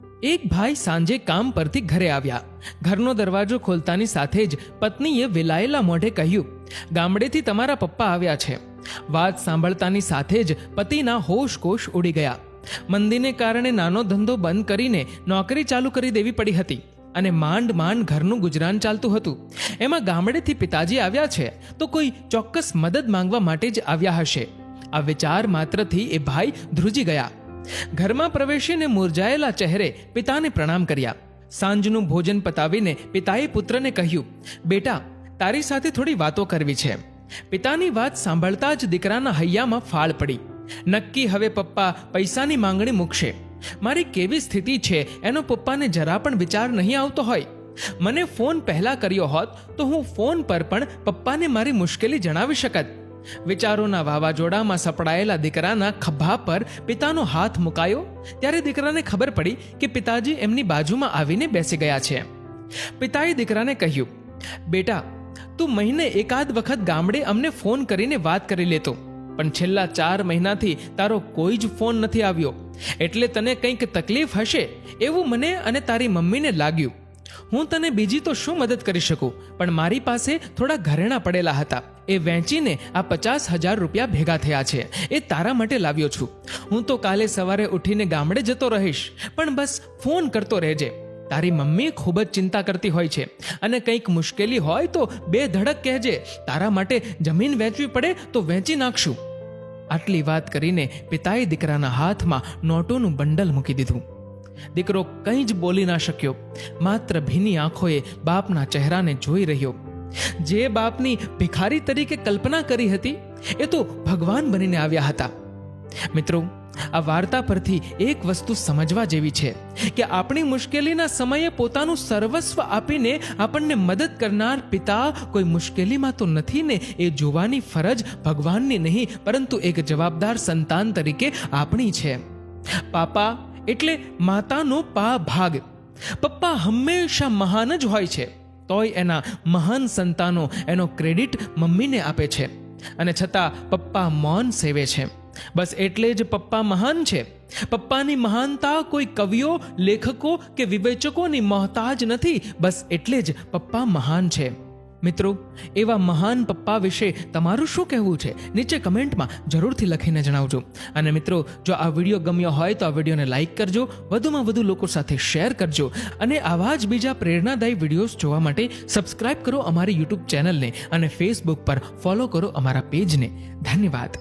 એક ભાઈ સાંજે કામ પરથી ઘરે આવ્યા. ઘરનો દરવાજો ખોલતાની સાથે જ પત્નીએ વેલાયેલા મોઢે કહ્યું, ગામડેથી તમારા પપ્પા આવ્યા છે. વાત સાંભળતાની સાથે જ પતિના હોશકોશ ઉડી ગયા. મંદીને કારણે નાનો ધંધો બંધ કરીને નોકરી ચાલુ કરી દેવી પડી હતી અને માંડ માંડ ઘરનું ગુજરાન ચાલતું હતું. એમાં ગામડેથી પિતાજી આવ્યા છે તો કોઈ ચોક્કસ મદદ માંગવા માટે જ આવ્યા હશે. આ વિચાર માત્રથી એ ભાઈ ધ્રુજી ગયા. ઘરમાં પ્રવેશીને મુરઝાયેલા ચહેરે પિતાને પ્રણામ કર્યા. સાંજનું ભોજન પતાવીને પિતાએ પુત્રને કહ્યું, બેટા, તારી સાથે થોડી વાતો કરવી છે. પિતાની વાત સાંભળતા જ દીકરાના હૈયામાં ફાળ પડી. નક્કી હવે પપ્પા પૈસાની માંગણી મૂકશે. મારી કેવી સ્થિતિ છે એનો પપ્પાને જરા પણ વિચાર નહીં આવતો હોય. મને ફોન પહેલા કર્યો હોત તો હું ફોન પર પણ પપ્પાને મારી મુશ્કેલી જણાવી શકત. વિચારોના વાવાઝોડામાં સપડાયેલા દીકરાના ખભા પર પિતાનો હાથ મુકાયો ત્યારે દીકરાને ખબર પડી કે પિતાજી એમની બાજુમાં આવીને બેસી ગયા છે. પિતાએ દીકરાને કહ્યું, બેટા, તું મહિને એકાદ વખત ગામડે અમને ફોન કરીને વાત કરી લેતો, પણ છેલ્લા 4 મહિનાથી તારો કોઈ જ ફોન નથી આવ્યો. એટલે તને કંઈક તકલીફ હશે એવું મને અને તારી મમ્મીને લાગ્યું. હું તને બીજી તો શું મદદ કરી શકું, પણ મારી પાસે થોડા ઘરેણાં પડેલા હતા. એ વેચીને આ 50,000 રૂપિયા ભેગા થયા છે. એ તારા માટે લાવ્યો છું. હું તો કાલે સવારે ઉઠીને ગામડે જતો રહીશ, પણ બસ ફોન કરતો રહેજે. તારી મમ્મી ખૂબ જ ચિંતા કરતી હોય છે અને કંઈક મુશ્કેલી હોય તો 2 ધડક કહેજે. તારા માટે જમીન વેચવી પડે તો વેચી નાખશું. આટલી વાત કરીને પિતાએ દીકરાના હાથમાં નોટોનું બંડલ મૂકી દીધું. દીકરો કંઈ જ બોલી ના શક્યો. માત્ર ભીની આંખોએ બાપના ચહેરાને જોઈ રહ્યો. જે બાપની ભિખારી તરીકે કલ્પના કરી હતી એ તો ભગવાન બનીને આવ્યા હતા. મિત્રો, આ વાર્તા પરથી એક વસ્તુ સમજવા જેવી છે કે આપણી મુશ્કેલીના સમયે પોતાનું સર્વસ્વ આપીને આપણને મદદ કરનાર પિતા કોઈ મુશ્કેલીમાં તો નથી ને, એ જોવાની ફરજ ભગવાનની નહીં પરંતુ એક જવાબદાર સંતાન તરીકે આપણી છે. પાપા એટલે માતાનો પા ભાગ. પપ્પા હંમેશા મહાન જ હોય છે, તોય એના મહાન સંતાનો એનો ક્રેડિટ મમ્મીને આપે છે અને છતાં પપ્પા મૌન સેવે છે. બસ એટલે જ પપ્પા મહાન છે. પપ્પાની મહાનતા કોઈ કવિઓ, લેખકો કે વિવેચકોની મોહતાજ નથી. બસ એટલે જ પપ્પા મહાન છે. મિત્રો, એવા મહાન પપ્પા વિશે તમારું શું કહેવું છે નીચે કમેન્ટમાં જરૂરથી લખીને જણાવજો. અને મિત્રો, જો આ વિડીયો ગમ્યો હોય તો આ વિડીયોને લાઇક કરજો, વધુમાં વધુ લોકો સાથે શેર કરજો અને આવા જ બીજા પ્રેરણાદાયી વિડીયોઝ જોવા માટે સબસ્ક્રાઇબ કરો અમારી યુટ્યુબ ચેનલને અને ફેસબુક પર ફોલો કરો અમારા પેજને. ધન્યવાદ.